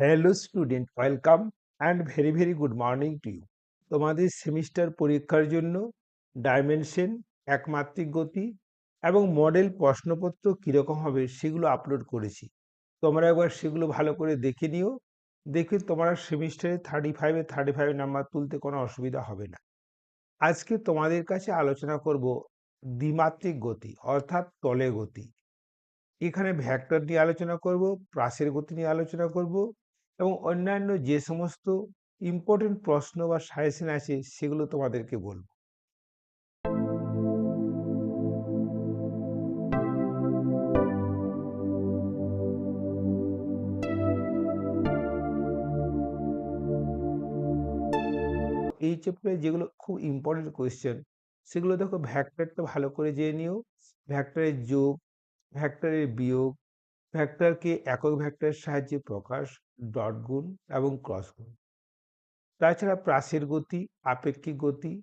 Hello student, welcome and very very good morning to you. তোমাদের semester পরীক্ষার জন্য dimension, একমাত্রিক গতি এবং মডেল প্রশ্নপত্র কীরকম হবে সেগুলো আপলোড করেছি। তোমরা একবার সেগুলো ভালো করে দেখে নিও। দেখে তোমরা সেমিস্টারে 35 নাম্বার তুলতে কোনো অসুবিধা হবে না। আজকে তোমাদের কাছে আলোচনা করব দ্বিমাত্রিক গতি অর্থাৎ তলে গতি। এখানে ভেক্টর নিয়ে আলোচনা করব, প্রাসের গতি নিয়ে আলোচনা করব এবং অন্যান্য যে সমস্ত ইম্পর্টেন্ট প্রশ্ন বা সাজেশন আছে সেগুলো তোমাদেরকে বলবো। এই চ্যাপ্টারে যেগুলো খুব ইম্পর্টেন্ট কোয়েশ্চেন সেগুলো দেখো, ভেক্টরটা ভালো করে জেনে নিও। ভেক্টরের যোগ, ভেক্টরের বিয়োগ, ভেক্টরকে একক ভেক্টরের সাহায্যে প্রকাশ, ডট গুণ এবং ক্রস গুণ। তাছাড়া প্রাসের গতি, আপেক্ষিক গতি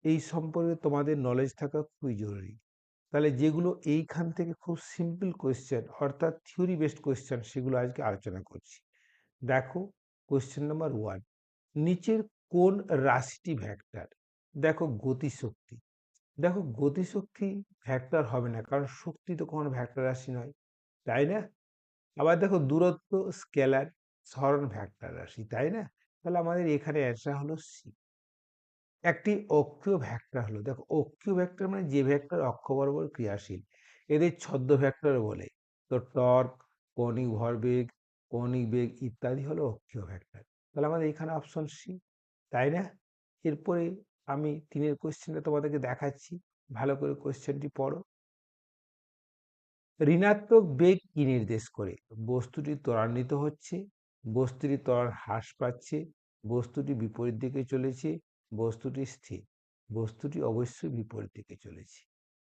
এই সম্পর্কে তোমাদের নলেজ থাকা খুবই জরুরি। তাহলে যেগুলো এইখান থেকে খুব সিম্পল কোয়েশ্চেন অর্থাৎ থিওরি বেসড কোয়েশ্চেন সেগুলো আজকে আলোচনা করছি। দেখো, কোয়েশ্চেন নাম্বার 1, নিচের কোন রাশিটি ভেক্টর? দেখো গতিশক্তি। দেখো গতিশক্তি ভেক্টর হবে না, কারণ শক্তি তো কোনো ভেক্টর রাশি নয়, তাই না? আবার দেখো দূরত্ব স্কেলার, সরণ ভেক্টর রাশি, তাই না? তাহলে আমাদের এখানে অ্যান্সার হলো সি। একটি অক্ষীয় ভেক্টর হলো, দেখো অক্ষীয় ভেক্টর মানে যে ভেক্টর অক্ষ বরাবর ক্রিয়াশীল, এদের ছদ্ম ভেক্টর বলে। তো টর্ক, কৌণিক ভরবেগ, কৌণিক বেগ ইত্যাদি হলো অক্ষীয় ভেক্টর। তাহলে আমাদের এখানে অপশন সি, তাই না? এরপরে আমি 3 কোশ্চেনটা তোমাদেরকে দেখাচ্ছি, ভালো করে কোশ্চেনটি পড়ো। ঋণাত্মক বেগ কি নির্দেশ করে? বস্তুটি ত্বরান্বিত হচ্ছে, বস্তুটি ত্বরণ হ্রাস পাচ্ছে, বস্তুটি বিপরীত দিকে চলেছে, বস্তুটি স্থির। বস্তুটি অবশ্যই বিপরীত দিকে চলেছে।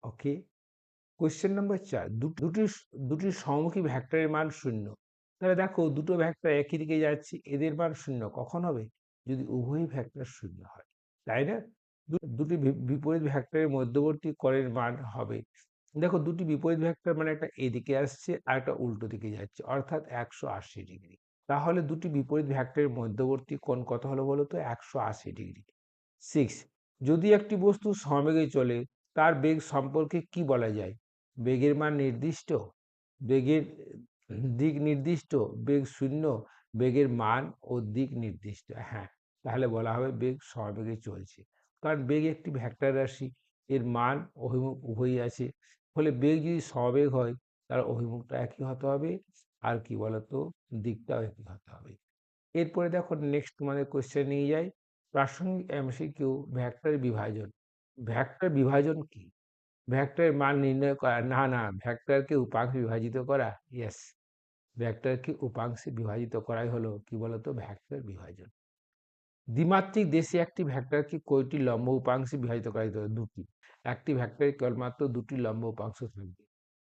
ওকে। কোশ্চেন নাম্বার 4, দুটি সমমুখী ভেক্টরের মান শূন্য। তাহলে দেখো দুটো ভেক্টর একই দিকে যাচ্ছে, এদের মান শূন্য কখন হবে? যদি উভয় ভেক্টর শূন্য হয়, তাই না? দুটি বিপরীত ভেক্টরের মধ্যবর্তী কোণের মান হবে, দেখো দুটি বিপরীত ভেক্টর মানে একটা এদিকে আসছে আর একটা উল্টো দিকে যাচ্ছে, অর্থাৎ 180 ডিগ্রি। তাহলে দুটি বিপরীত ভেক্টরের মধ্যবর্তী কোণ কত হলো বলো তো? 180 ডিগ্রি। 6, যদি একটি বস্তু সমবেগে চলে তার বেগ সম্পর্কে কি বলা যায়? বেগের মান নির্দিষ্ট, বেগের দিক নির্দিষ্ট, বেগ শূন্য, বেগের মান ও দিক নির্দিষ্ট। হ্যাঁ, তাহলে বলা হবে বেগ সমবেগে চলছে, কারণ বেগ একটি ভেক্টর রাশি, এর মান অভিমুখ উভয়ই আছে। ফলে বেগ যদি সমবেগ হয় তার অভিমুখটা একই হতে হবে, আর কি বলতো, দিকটাও একই হতে হবে। এরপরে দেখো নেক্সট তোমাদের কোশ্চেন নিয়ে যাই, প্রাসঙ্গিক এমসিকিউ, ভেক্টর বিভাজন। ভেক্টর বিভাজন কি? ভেক্টরের মান নির্ণয় করা, না না, ভেক্টরকে উপাংশে বিভাজিত করা। ইয়েস, ভেক্টরকে উপাংশে বিভাজিত করাই হলো কি বলতো ভেক্টর বিভাজন। দ্বিমাত্রিক দেশে একটি ভেক্টরকে কয়টি লম্ব উপাংশে বিভাজিত করা যেতে পারে? দুটি। একটি ভেক্টরে কেবলমাত্র দুটি লম্ব উপাংশ থাকবে।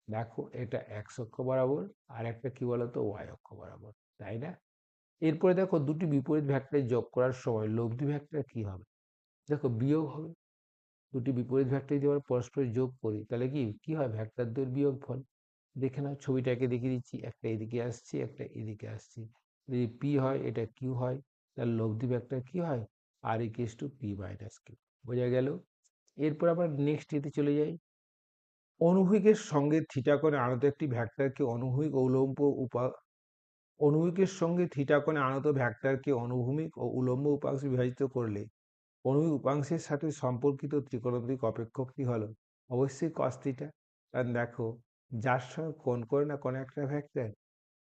দেখো এটা এক্স অক্ষ বরাবর, আর একটা কি বলতো ওয়াই অক্ষ বরাবর, তাই না? এরপরে দেখো দুটি বিপরীত ভেক্টর যোগ করার সময় লব্ধি ভেক্টর কি হবে? দেখো বিয়োগ হবে। দুটি বিপরীত ভেক্টর যদি আমরা পরস্পর যোগ করি তাহলে কি কি হয়? ভেক্টর দ্বয়ের বিয়োগফল। দেখে নাও, ছবিটাকে দেখিয়ে দিচ্ছি, একটা এদিকে আসছে একটা এদিকে আসছে। যদি পি হয় এটা কিউ হয়, তাহলে লব্ধি ভেক্টর কি হয়? R equals to p minus q. বোঝা গেল? এরপর আবার নেক্সট এতে চলে যাই। অনুভূমিকের সঙ্গে থিটা কোণে আনত একটি ভেক্টরকে অনুভূমিক ও উলম্ব অনুভূমিকের সঙ্গে থিটা কোণে আনত ভেক্টরকে অনুভূমিক ও উলম্ব উপাংশে বিভাজিত করলে অনুভূমিক উপাংশের সাথে সম্পর্কিত ত্রিকোণমিতিক অপেক্ষকটি হলো অবশ্যই cos থিটা। কারণ দেখো, যার সঙ্গে কোণ করে না কোনো একটা ভেক্টর,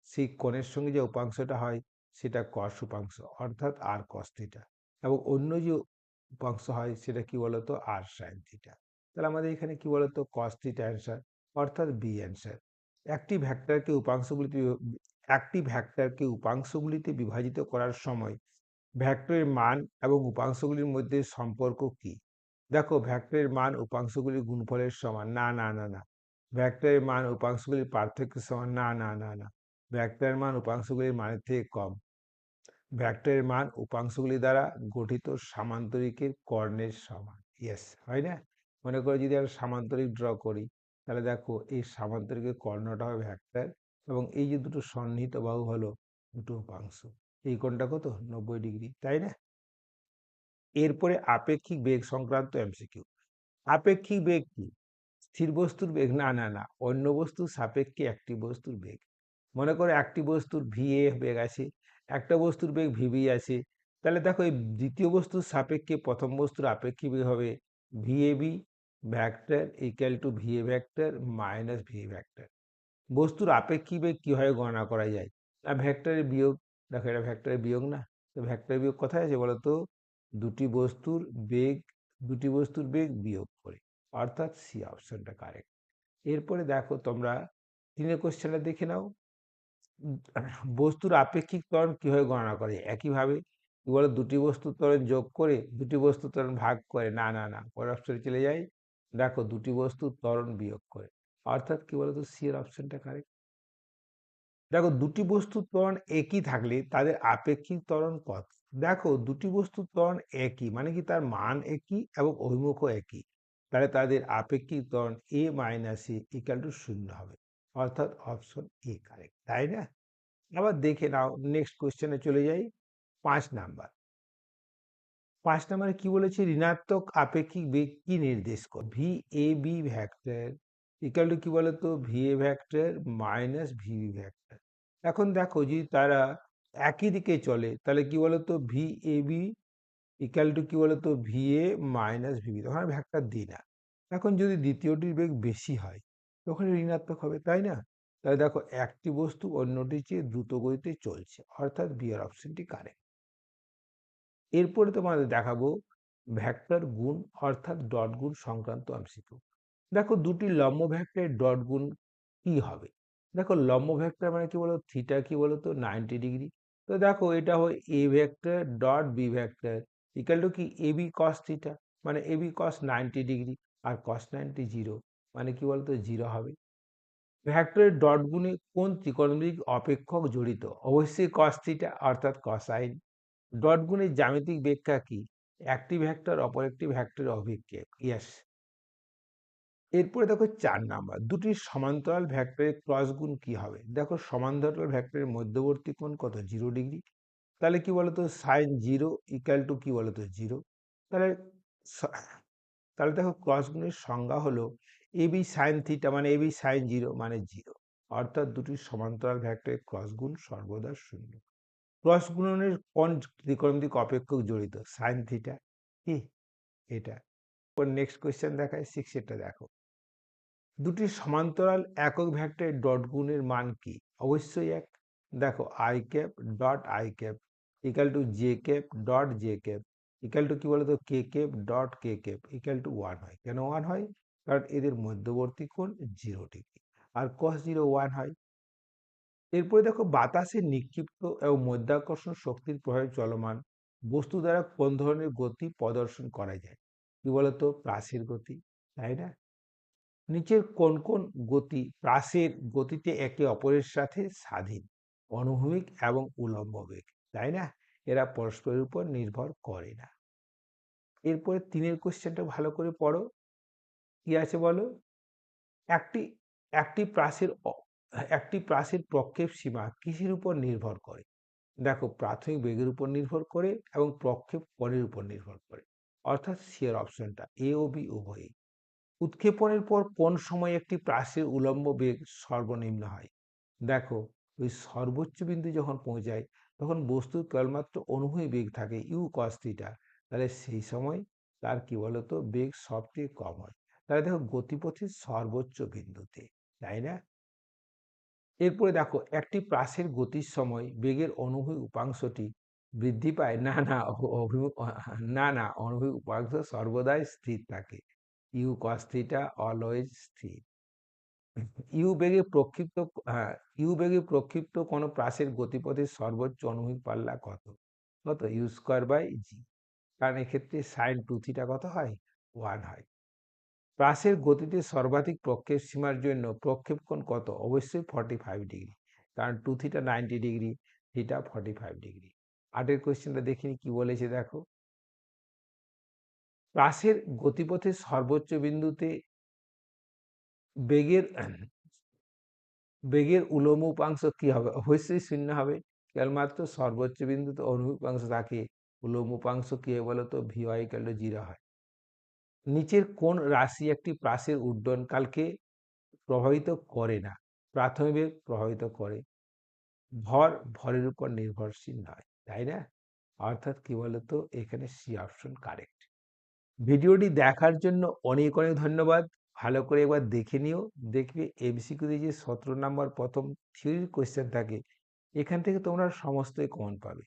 সেই কোণের সঙ্গে যে উপাংশটা হয় সেটা cos উপাংশ, অর্থাৎ r cos থিটা, এবং অন্য যে উপাংশ হয় সেটা কি বলতো r sin থিটা। তাহলে আমাদের এখানে কি বলতো cos থিটা অ্যান্সার, অর্থাৎ বি অ্যান্সার। একটি ভেক্টরকে উপাংশগুলিতে বিভাজিত করার সময় ভেক্টরের মান এবং উপাংশগুলির মধ্যে সম্পর্ক কি? দেখো ভেক্টরের মান উপাংশগুলির গুণফলের সমান, না না না না। ভেক্টরের মান উপাংশগুলির পার্থক্যের সমান, না না না না। ভেক্টরের মান উপাংশগুলির মানের থেকে কম। ভেক্টরের মান উপাংশগুলি দ্বারা গঠিত সামান্তরিকের কর্ণের সমান। ইয়েস, হয় না? মনে করো যদি আমরা সামান্তরিক ড্র করি, তাহলে দেখো এই সামান্তরিকের কর্ণটা হবে ভেক্টর, এবং এই যে দুটো সন্নিহিত বাহু হলো দুটো উপাংশ। এই কোণটা কত? 90°, তাই না? এরপরে আপেক্ষিক বেগ সংক্রান্ত এমসিকিউ। আপেক্ষিক বেগ কি? স্থির বস্তুর বেগ? না না না, অন্য বস্তুর সাপেক্ষে একটি বস্তুর বেগ। মনে করো একটি বস্তুর ভিএ বেগ আছে, একটা বস্তুর বেগ ভিবি আছে, তাহলে দেখো এই দ্বিতীয় বস্তুর সাপেক্ষে প্রথম বস্তুর আপেক্ষিক বেগ হবে VAB vector equal to VA vector minus VA vector. বস্তুর আপেক্ষিক বেগ কিভাবে গণনা করা যায়? ভ্যাক্টরের বিয়োগ। দেখো এটা ভ্যাক্টরের বিয়োগ না, তো ভ্যাক্টরের বিয়োগ কোথায় আছে বলো তো? দুটি বস্তুর বেগ, দুটি বস্তুর বেগ বিয়োগ করে, অর্থাৎ সি অপশনটা কারেক্ট। এরপরে দেখো তোমরা 3 কোশ্চেনটা দেখে নাও। বস্তুর আপেক্ষিক ত্বরণ কিভাবে গণনা করে? একইভাবে কি বলো, দুটি বস্তুর ত্বরণ যোগ করে দুটি বস্তুর ত্বরণ ভাগ করে? না না না, পরের অপশনে চলে যাই। দেখো দুটি বস্তুর ত্বরণ বিয়োগ করে, অর্থাৎ কি বলতো, সি এর অপশনটা কারেক্ট। দেখো দুটি বস্তুর ত্বরণ একই থাকলে তাদের আপেক্ষিক ত্বরণ কত? দেখো দুটি বস্তুর ত্বরণ একই মানে কি, তার মান একই এবং অভিমুখও একই, তাহলে তাদের আপেক্ষিক ত্বরণ এ মাইনাস এ ইকাল টু 0 হবে, অর্থাৎ অপশন এ কারেক্ট, তাই না? আবার দেখে নাও, নেক্সট কোশ্চেনে চলে যাই। 5 নাম্বার। 5 নাম্বারে কি বলেছে? ঋণাত্মক আপেক্ষিক বেগ কি নির্দেশ করে? V A B vector equal to কি বলতো, V A vector minus VB vector. এখন দেখো যদি তারা একই দিকে চলে তাহলে কি বলতো, V A B equal to কি বলতো, ভি এ মাইনাস ভিবি, তখন আর ভ্যাক্টর দিই না। এখন যদি দ্বিতীয়টির বেগ বেশি হয় তখন ঋণাত্মক হবে, তাই না? তাহলে দেখো একটি বস্তু অন্যটির চেয়ে দ্রুত গতিতে চলছে, অর্থাৎ বি এর অপশনটি কারেক্ট। এরপরে তোমাদের দেখাবো ভেক্টর গুণ অর্থাৎ ডট গুণ সংক্রান্ত এমসিকিউ। দেখো দুটি লম্ব ভেক্টরের ডট গুণ কি হবে? দেখো লম্ব ভেক্টর মানে কি বলতো, থিটা কি বলতো 90°। তো দেখো এটা হয় A vector dot B vector equal to কি এ বি কস থিটা, মানে এ বি কস 90°, আর কস 90 0, মানে কি বলতো 0 হবে। ভেক্টরের ডট গুণে কোন ত্রিকোণমিতিক অপেক্ষক জড়িত? অবশ্যই কস থিটা অর্থাৎ কসাইন। ডট গুণের জ্যামিতিক ব্যাখ্যা কি? একটি ভেক্টর অপর একটি ভেক্টরের অভিক্ষেপ। ইয়েস। এরপরে দেখো 4 নাম্বার, দুটি সমান্তরাল ভেক্টরের ক্রস গুণ কি হবে? দেখো সমান্তরাল ভেক্টরের মধ্যবর্তী কোণ কত? 0°। তাহলে কি বলতো, সাইন 0 ইকাল টু কি বলতো 0। তাহলে স- তাহলে দেখো ক্রস গুণের সংজ্ঞা হলো এ বি সাইন থিটা, মানে এ বি সাইন 0 মানে 0, অর্থাৎ দুটি সমান্তরাল ভেক্টরের ক্রস গুণ সর্বদা 0। ক্রস গুণনের কোন ত্রিকোণমিতিক অপেক্ষক জড়িত? Sine theta. কি এটা? নেক্সট কোয়েশ্চেন দেখায় 6 এটা দেখো। দুটি সমান্তরাল একক ভেক্টরের ডট গুণের মান কি? অবশ্যই এক। দেখো i cap dot i cap equal to j cap dot j cap equal to কি বলতো, k cap dot k cap equal to 1 হয়। কেন 1 হয়? কারণ এদের মধ্যবর্তী কোণ 0°, আর cos 0 1 হয়। এরপরে দেখো বাতাসে নিক্ষিপ্ত এবং মধ্যাকর্ষণ শক্তির প্রভাবে চলমান বস্তু দ্বারা কোন ধরনের গতি প্রদর্শন করা যায়? কি বলতো, প্রাসের গতি, তাই না? নিচের কোন কোন গতি প্রাসের গতিতে একে অপরের সাথে স্বাধীন? অনুভূমিক এবং উলম্ব বেগ, তাই না? এরা পরস্পরের উপর নির্ভর করে না। এরপরে 3 কোশ্চেনটা ভালো করে পড়ো। কি আছে বলো? একটি একটি প্রাসের একটি প্রাসের প্রক্ষেপ সীমা কিসের উপর নির্ভর করে? দেখো প্রাথমিক বেগের উপর নির্ভর করে এবং প্রক্ষেপ কোণের উপর নির্ভর করে, অর্থাৎ সি এর অপশনটা, এ ও বি উভয়ই। উৎক্ষেপণের পর কোন সময় একটি প্রাসের উলম্ব বেগ সর্বনিম্ন হয়? দেখো ওই সর্বোচ্চ বিন্দু যখন পৌঁছায় তখন বস্তুর কেবলমাত্র অনুভূমিক বেগ থাকে ইউ কস থিটা, তাহলে সেই সময় তার কি বলতো বেগ সবচেয়ে কম হয়। তাহলে দেখো গতিপথের সর্বোচ্চ বিন্দুতে, তাই না? এরপরে দেখো একটি প্রাসের গতির সময় বেগের অনুভূমিক উপাংশটি বৃদ্ধি পায়? না না, অভিমুখ, না না, অনুভূমিক উপাংশ সর্বদাই স্থির থাকে, ইউ কস থিটা অলওয়েজ স্থির। ইউ বেগে প্রক্ষিপ্ত, হ্যাঁ, ইউ বেগে প্রক্ষিপ্ত কোন প্রাসের গতিপথের সর্বোচ্চ অনুভূমিক পাল্লা কত? কত? ইউ স্কোয়ার বাই জি, কারণ এক্ষেত্রে সাইন 2 থিটা কত হয়? 1 হয়। প্রাসের গতিতে সর্বাধিক প্রক্ষেপ সীমার জন্য প্রক্ষেপ কোণ কত? অবশ্যই 45°, কারণ 2 থিটা 90°, থিটা 45°। 8 কোয়েশ্চেনটা দেখিনি কি বলেছে দেখো। প্রাসের গতিপথের সর্বোচ্চ বিন্দুতে বেগের বেগের উলম্ব উপাংশ কি হবে? অবশ্যই 0 হবে। কেবলমাত্র সর্বোচ্চ বিন্দুতে অনুভূমিক থাকে, উলম্ব উপাংশ কি হয় বলতো, VY = 0 হয়। নিচের কোন রাশি একটি প্রাসের উড্ডয়নকালকে প্রভাবিত করে না? প্রাথমিক প্রভাবিত করে। ভর ভরের উপর নির্ভরশীল নয়, তাই না? অর্থাৎ কি বলতো, এখানে সি অপশন কারেক্ট। ভিডিওটি দেখার জন্য অনেক অনেক ধন্যবাদ। ভালো করে একবার দেখে নিও। দেখবে এমসিকিউতে যে 17 নম্বর প্রথম থিওরির কোয়েশ্চেন থাকে, এখান থেকে তোমরা সমস্তই কমন পাবে।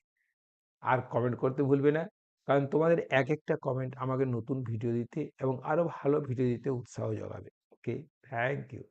আর কমেন্ট করতে ভুলবে না, কারণ তোমাদের এক একটা কমেন্ট আমাকে নতুন ভিডিও দিতে এবং আরো ভালো ভিডিও দিতে উৎসাহ যোগাবে। ওকে, থ্যাংক ইউ।